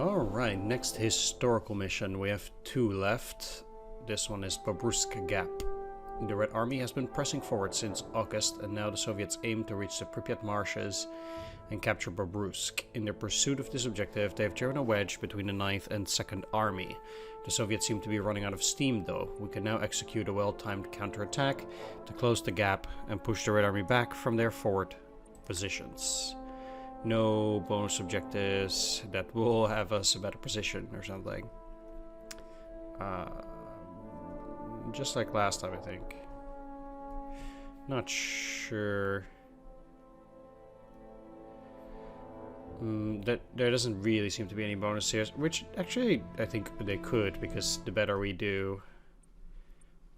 Alright, next historical mission. We have 2 left. This one is Bobruisk Gap. The Red Army has been pressing forward since August, and now the Soviets aim to reach the Pripyat marshes and capture Bobruisk. In their pursuit of this objective, they have driven a wedge between the 9th and 2nd Army. The Soviets seem to be running out of steam though. We can now execute a well-timed counterattack to close the gap and push the Red Army back from their forward positions. No bonus objectives that will have us a better position or something. Just like last time, I think. Not sure. That there doesn't really seem to be any bonus here, which actually I think they could, because the better we do,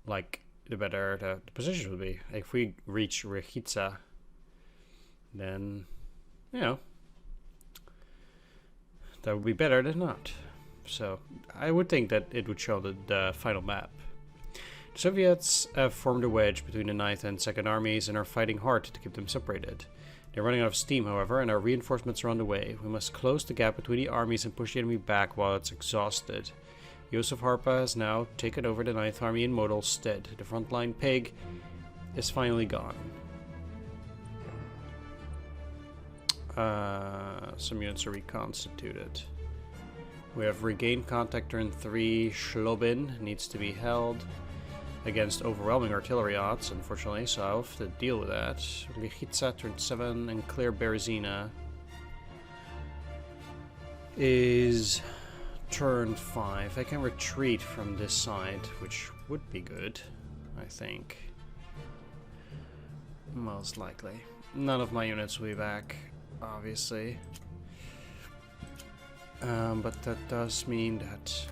like, the better the position will be. If we reach Rechica, then, you know, that would be better than not. So I would think that it would show the final map. The Soviets have formed a wedge between the 9th and 2nd armies and are fighting hard to keep them separated. They're running out of steam, however, and our reinforcements are on the way. We must close the gap between the armies and push the enemy back while it's exhausted. Josef Harpa has now taken over the 9th Army in modal stead. The frontline pig is finally gone. Some units are reconstituted. We have regained contact turn 3. Shlobin needs to be held against overwhelming artillery odds, unfortunately, so I'll have to deal with that. Rechica turn 7 and Clear Berezina is turn 5. I can retreat from this side, which would be good, I think. Most likely. None of my units will be back, obviously. But that does mean that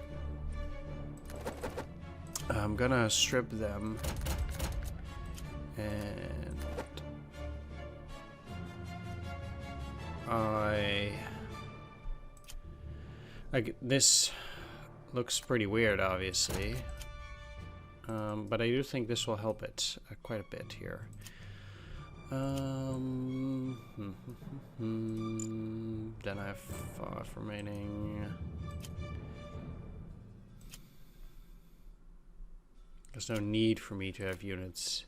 I'm gonna strip them and this looks pretty weird, obviously, but I do think this will help it quite a bit here. Then I have 5 remaining. There's no need for me to have units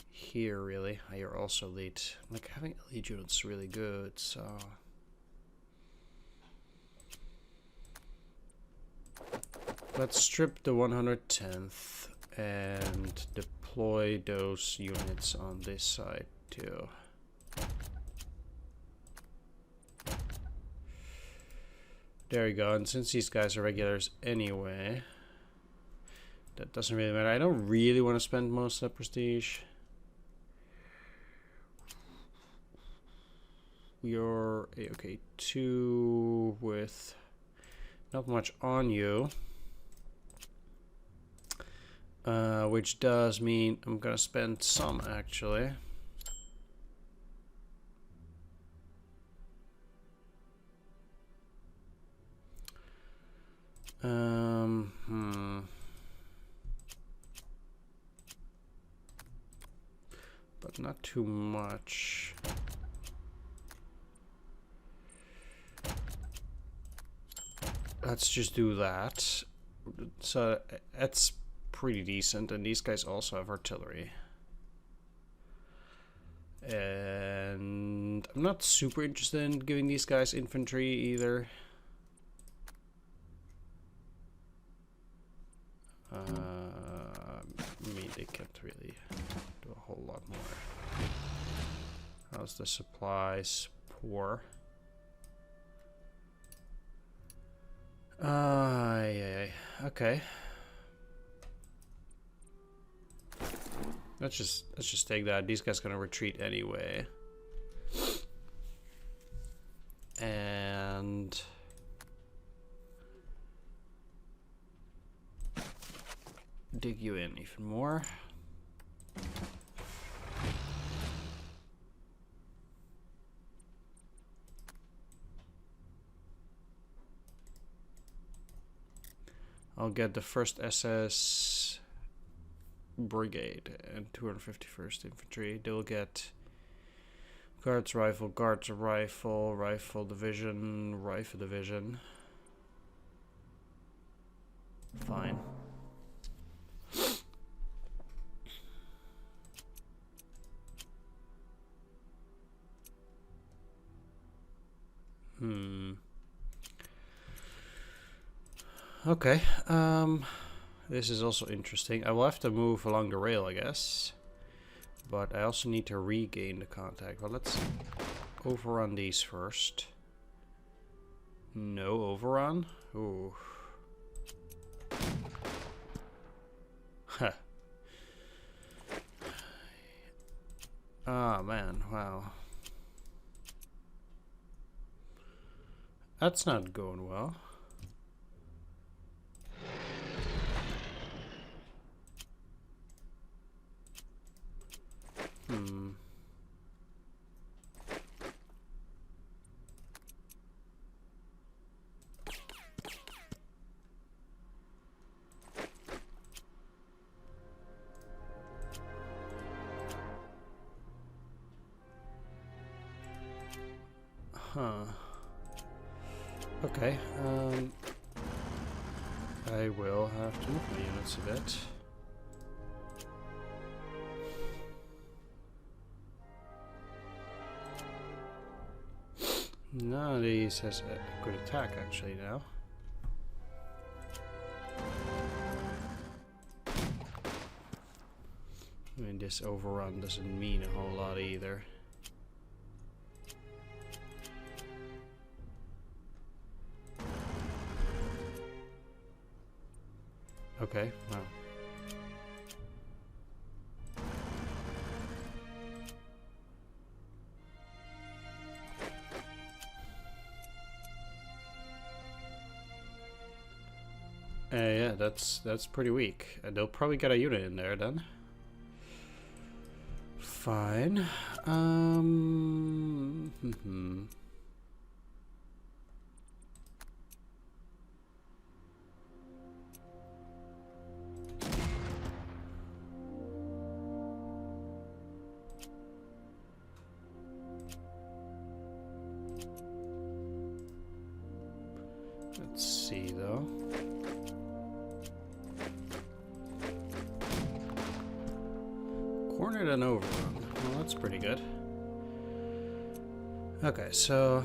here, really. You're also elite. Like, having elite units is really good, so... Let's strip the 110th and deploy those units on this side, too. There you go, and since these guys are regulars anyway... That doesn't really matter. I don't really want to spend most of that prestige. You're okay, 2 with not much on you, which does mean I'm gonna spend some actually. But not too much. Let's just do that. So that's pretty decent, and these guys also have artillery. And I'm not super interested in giving these guys infantry either. I mean, they can't really do a whole lot more. How's the supplies? Poor. Yeah. Okay. Let's just take that. These guys gonna retreat anyway. And dig you in even more. I'll get the 1st SS Brigade and 251st Infantry. They'll get Guards Rifle, Rifle Division, Rifle Division. Fine. Okay. This is also interesting. I will have to move along the rail, I guess. But I also need to regain the contact. Well, let's overrun these first. No overrun? Ooh. Huh. Ah, man. Wow. That's not going well. Huh. Okay, I will have to move my units a bit. None of these has a good attack actually now. I mean, this overrun doesn't mean a whole lot either. Okay, wow. Yeah, that's pretty weak. They'll probably get a unit in there then. Fine. Let's see though. Cornered and overrun. Well, that's pretty good. Okay, so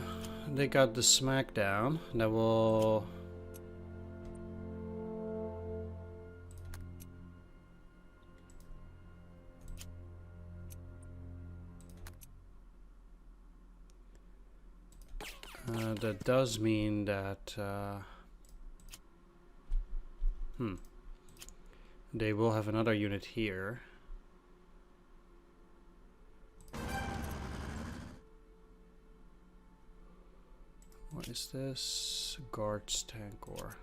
they got the smackdown. That will... that does mean that... they will have another unit here. What is this? Guards Tankor.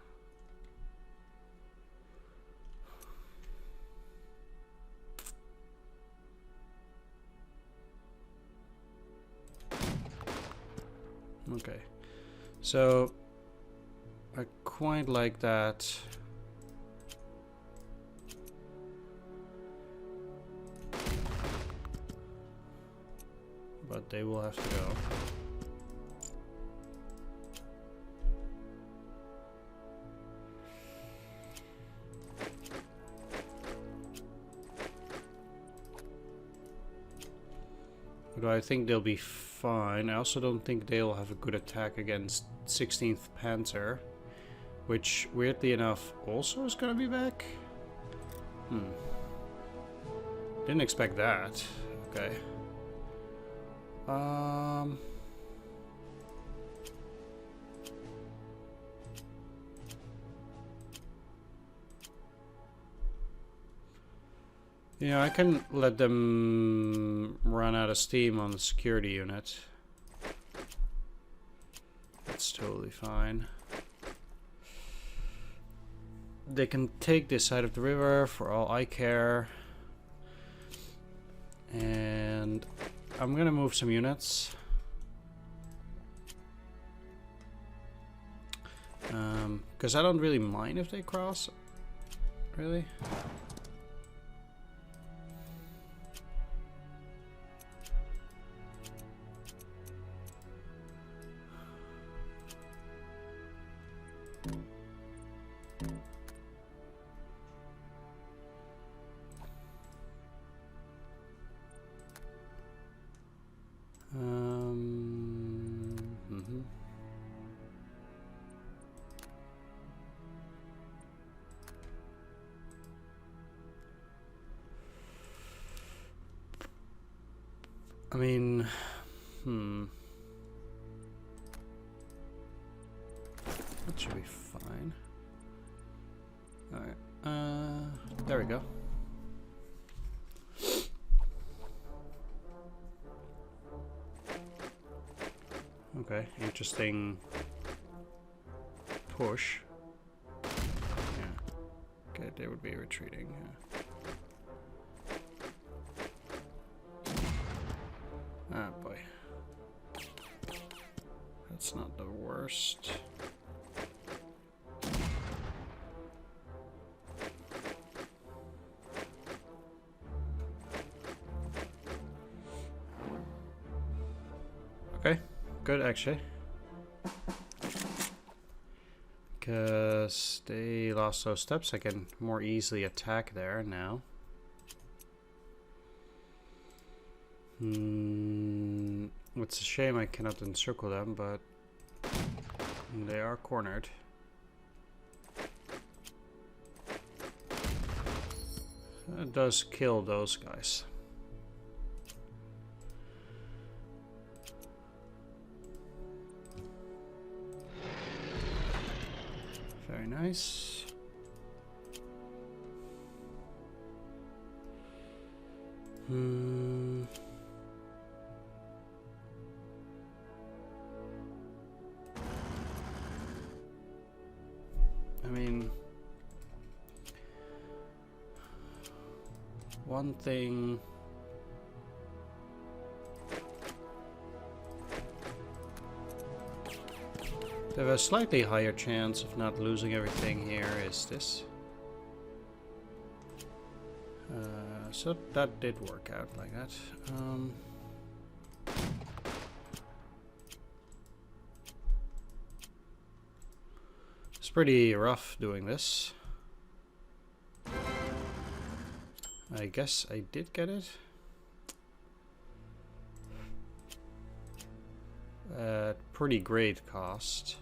Okay, so I quite like that. But they will have to go. But I think they'll be fine. I also don't think they'll have a good attack against 16th Panzer, which weirdly enough also is gonna be back. Didn't expect that. Okay. Yeah, I can let them run out of steam on the security unit. That's totally fine. They can take this side of the river for all I care. And I'm gonna move some units. Because I don't really mind if they cross. Really? I mean, that should be fine. Alright, there we go. Okay, interesting push. Yeah. Okay, they would be retreating. Yeah. Ah, boy. That's not the worst. Okay, good actually. Because they lost those steps, I can more easily attack there now. It's a shame I cannot encircle them, but they are cornered. It does kill those guys. Very nice. I mean, one thing. They have a slightly higher chance of not losing everything here is this. So that did work out like that. It's pretty rough doing this. I guess I did get it. At pretty great cost.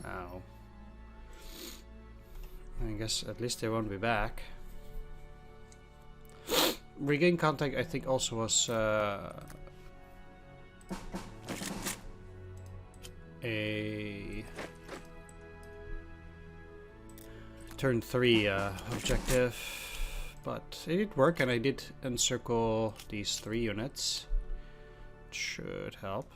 Ow. I guess at least they won't be back. Regain contact I think also was a turn 3 objective. But it did work, and I did encircle these 3 units. It should help.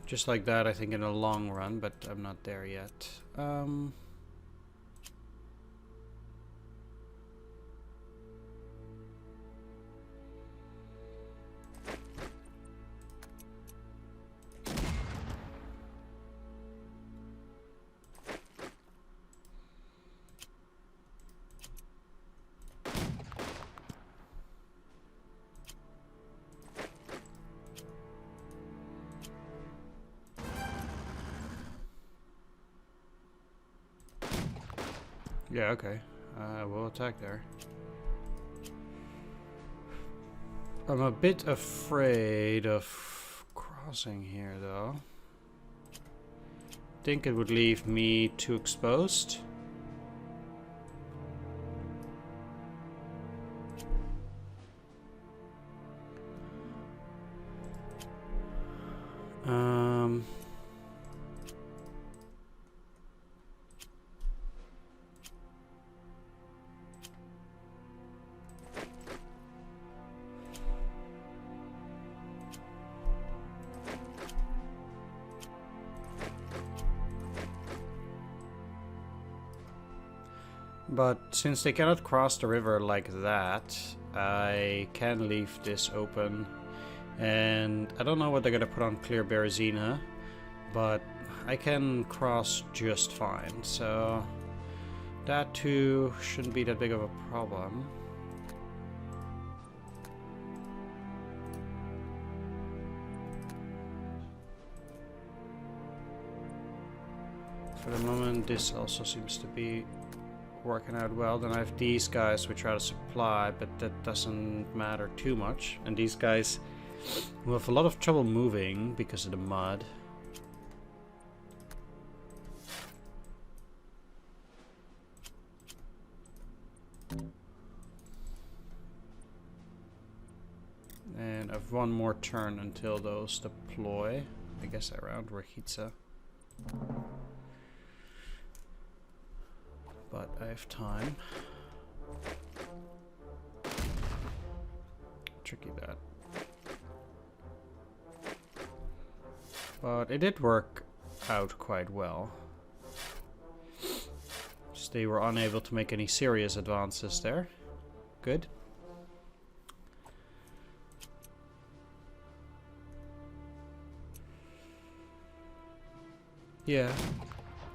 Just like that, I think, in the long run, but I'm not there yet. Yeah, okay. We'll attack there. I'm a bit afraid of crossing here, though. Think it would leave me too exposed. But since they cannot cross the river like that, I can leave this open. And I don't know what they're gonna put on Clear Berezina, but I can cross just fine. So that too shouldn't be that big of a problem. For the moment, this also seems to be working out well. Then I have these guys which are out of supply, but that doesn't matter too much. And these guys We'll have a lot of trouble moving because of the mud. And I've one more turn until those deploy. I guess around Rahitsa. But I have time. Tricky that. But it did work out quite well. Just they were unable to make any serious advances there. Good. Yeah,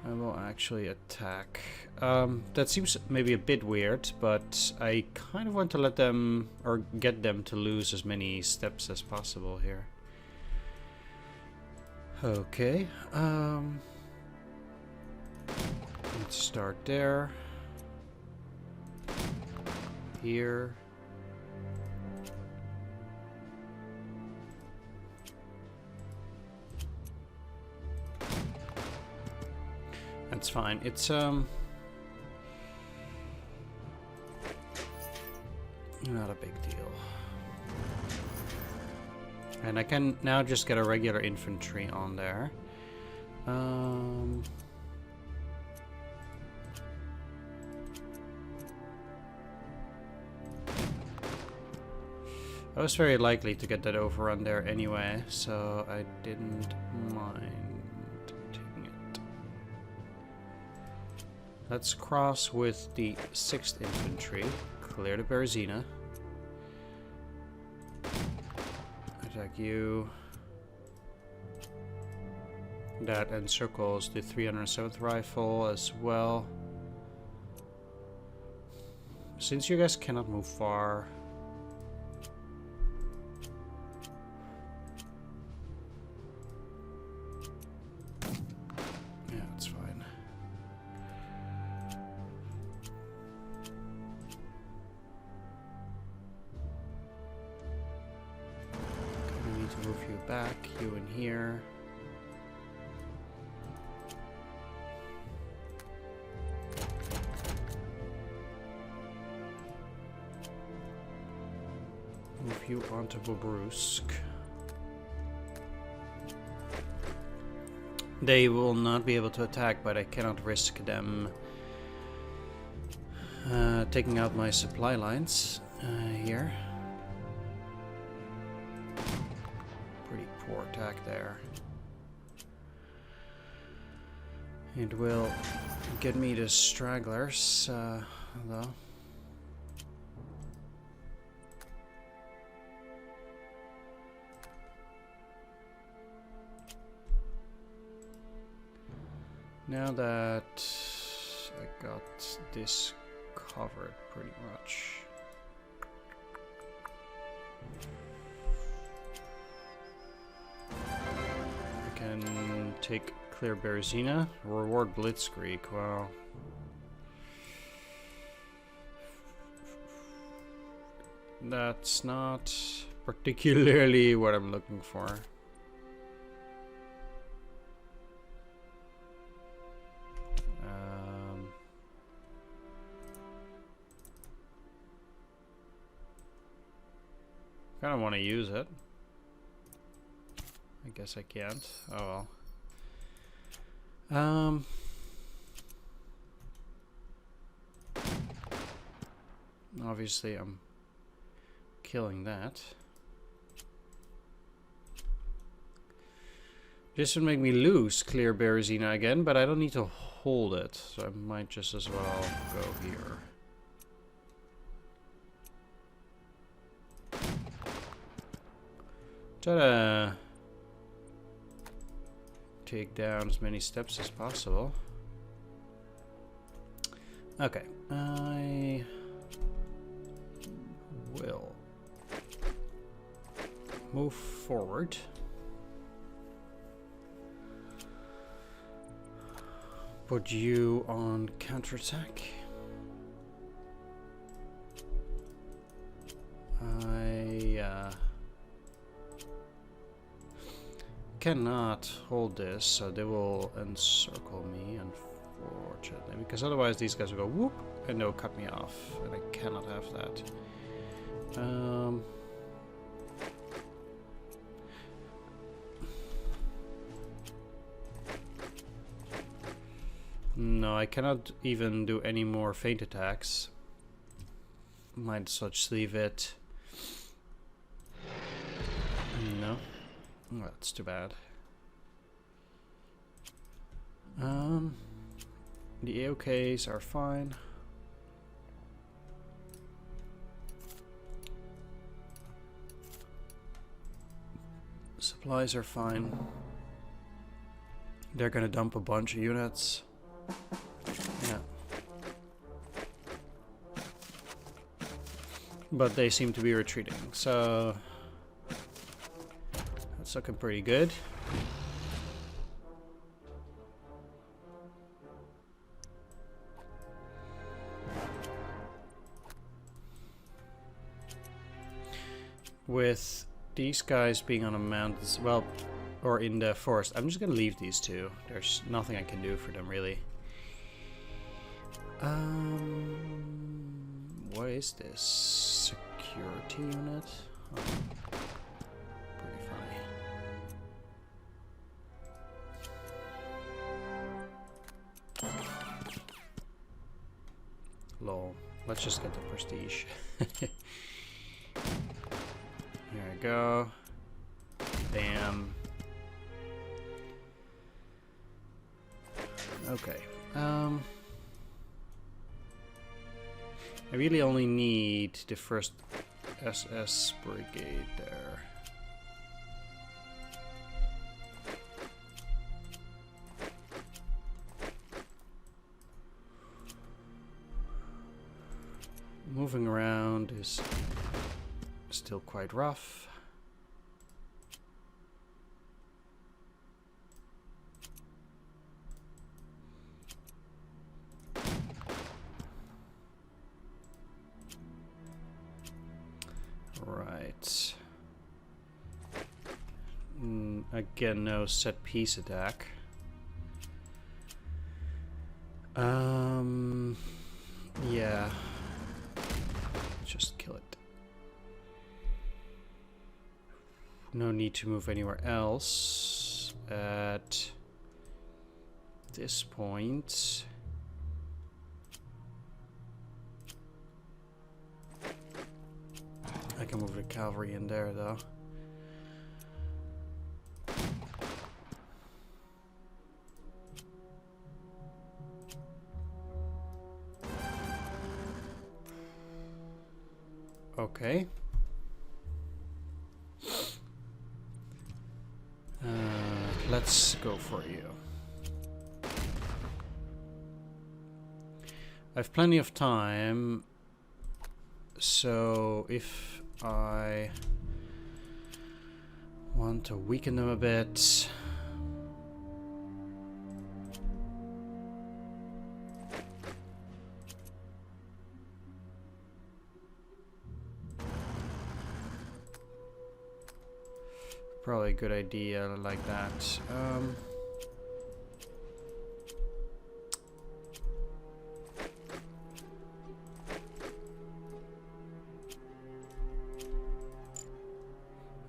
I will actually attack. That seems maybe a bit weird, but I kind of want to let them, or get them to lose as many steps as possible here. Okay, let's start there. Here. That's fine. It's not a big deal. And I can now just get a regular infantry on there. I was very likely to get that overrun there anyway, so I didn't mind taking it. Let's cross with the 6th Infantry, clear the Berezina. Attack you. That encircles the 307th Rifle as well. Since you guys cannot move far, yeah, it's fine. I need to move you back, you in here. Move you onto Bobruisk. They will not be able to attack, but I cannot risk them taking out my supply lines here. Pretty poor attack there. It will get me the stragglers, though. Now that I got this covered pretty much. I can take clear Berezina, reward Blitzkrieg. Wow. That's not particularly what I'm looking for. Kind of want to use it. I guess I can't. Oh well. Obviously I'm killing that. This would make me lose clear Berezina again, but I don't need to hold it, so I might just as well go here. Try to take down as many steps as possible. Okay, I will move forward. Put you on counterattack. cannot hold this, so they will encircle me, unfortunately, because otherwise these guys will go whoop and they'll cut me off, and I cannot have that. No, I cannot even do any more feint attacks. Might as well just leave it. No. Oh, that's too bad. The AOKs are fine. Supplies are fine. They're gonna dump a bunch of units. Yeah. But they seem to be retreating, so that's looking pretty good. With these guys being on a mountain, well, or in the forest, I'm just gonna leave these two. There's nothing I can do for them, really. What is this? Security unit? Oh, pretty funny. Lol. Let's just get the prestige. Here we go. Bam. Okay. I really only need the first SS brigade there. Moving around is still quite rough. Right. Again, no set piece attack. Yeah. Just kill it. No need to move anywhere else at this point. I can move the cavalry in there, though. Okay. Let's go for you. I have plenty of time, so if I want to weaken them a bit. Probably a good idea like that.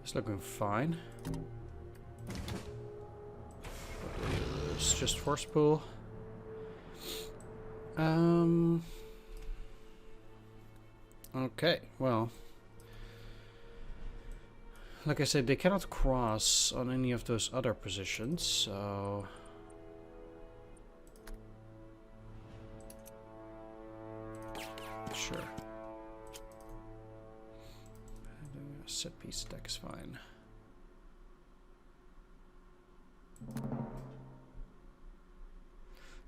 It's looking fine. It's just force pull. Okay, well. Like I said, they cannot cross on any of those other positions, so... Sure. Set piece deck is fine.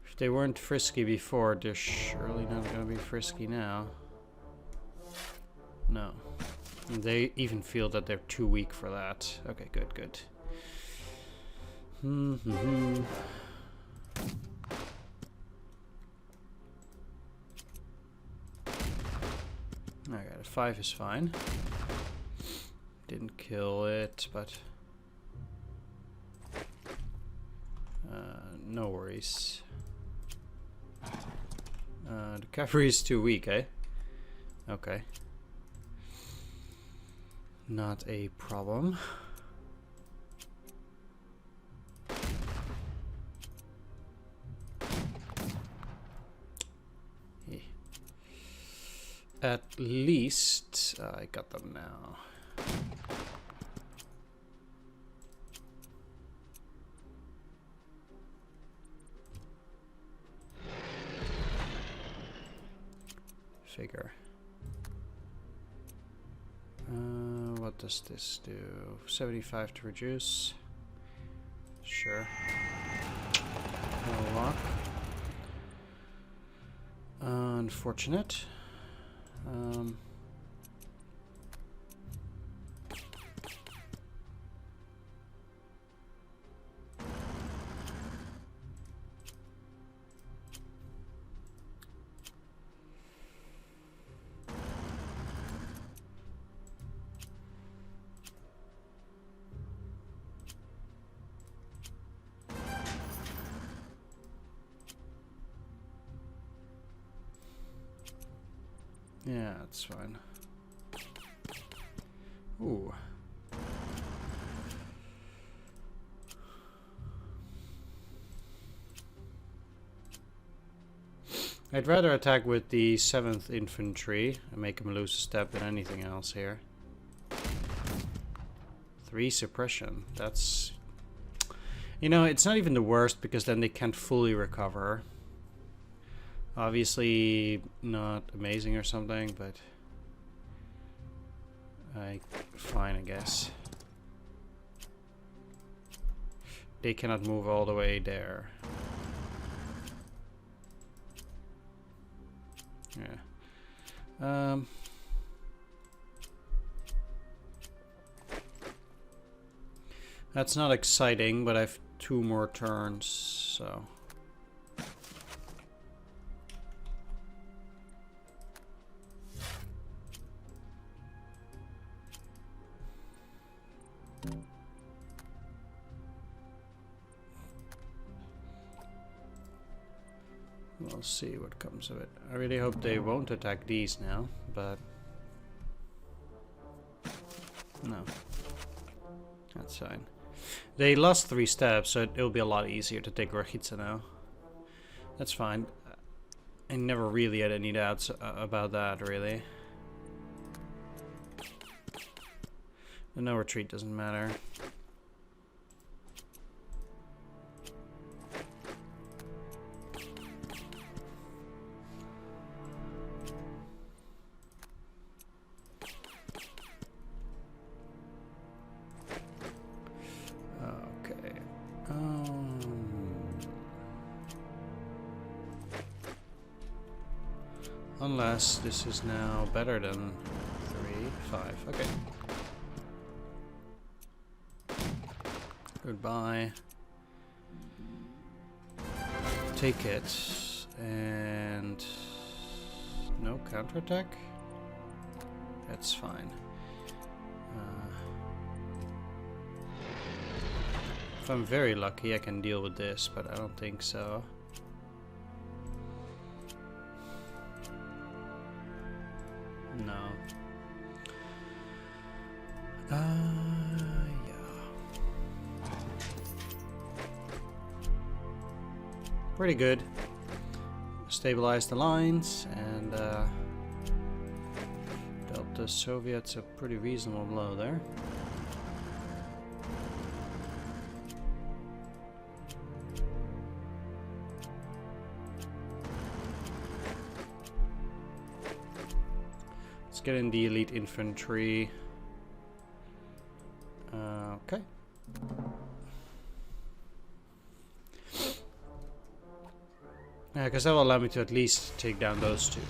If they weren't frisky before, they're surely not going to be frisky now. No. They even feel that they're too weak for that. Okay, good, good. Alright, a 5 is fine. Didn't kill it, but... no worries. The cavalry is too weak, eh? Okay. Not a problem. At least I got them now. Figure. What does this do? 75 to reduce. Sure. No luck. Unfortunate. Yeah, that's fine. Ooh. I'd rather attack with the 7th Infantry and make him lose a step than anything else here. 3 suppression. That's... You know, it's not even the worst because then they can't fully recover. Obviously not amazing or something, but fine, I guess. They cannot move all the way there. Yeah. That's not exciting, but I have 2 more turns, so... We'll see what comes of it. I really hope they won't attack these now, but... No. That's fine. They lost 3 steps, so it'll be a lot easier to take Rakhitsa now. That's fine. I never really had any doubts about that, really. The no retreat doesn't matter. Unless this is now better than 3, 5. Okay. Goodbye. Take it. And... no counterattack? That's fine. If I'm very lucky, I can deal with this, but I don't think so. No. Yeah. Pretty good. Stabilize the lines and dealt the Soviets a pretty reasonable blow there. Get in the elite infantry. Okay. Yeah, because that will allow me to at least take down those 2.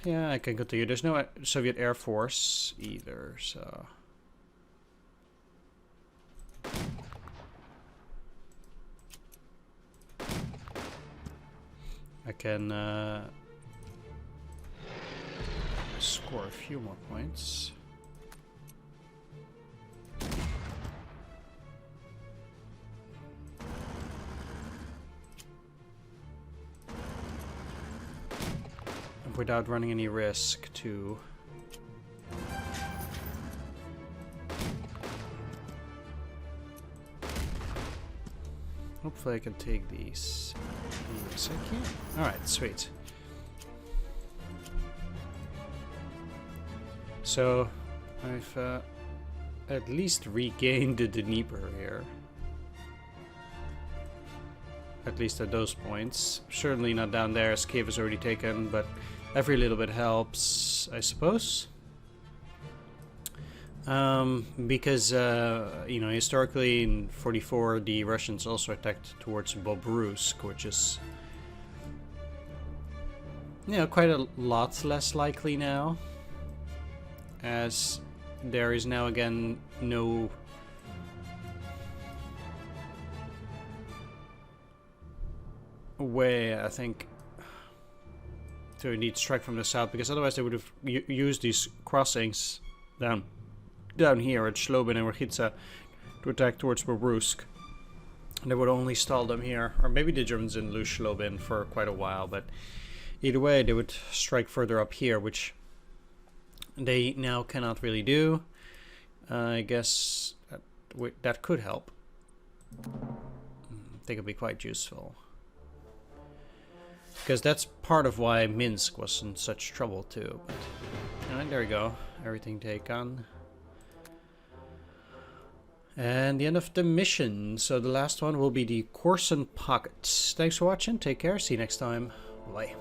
Yeah, I can continue. There's no Soviet Air Force either, so... I can score a few more points. without running any risk to... Hopefully I can take these. Yes, I can. Alright, sweet. So, I've at least regained the Dnieper here. At least at those points. Certainly not down there, as Kiev is already taken, but every little bit helps, I suppose. Because, you know, historically in 44 the Russians also attacked towards Bobruisk, which is, you know, quite a lot less likely now, as there is now again no way, I think, to indeed strike from the south, because otherwise they would have used these crossings down here at Slobin and Rachitsa to attack towards Bobruisk. And they would only stall them here. Or maybe the Germans didn't lose Slobin for quite a while, but either way they would strike further up here, which they now cannot really do. I guess that could help. I think it'd be quite useful. Because that's part of why Minsk was in such trouble too. But, alright, there we go. Everything taken. And the end of the mission. So the last one will be the Korsun Pocket. Thanks for watching. Take care. See you next time. Bye.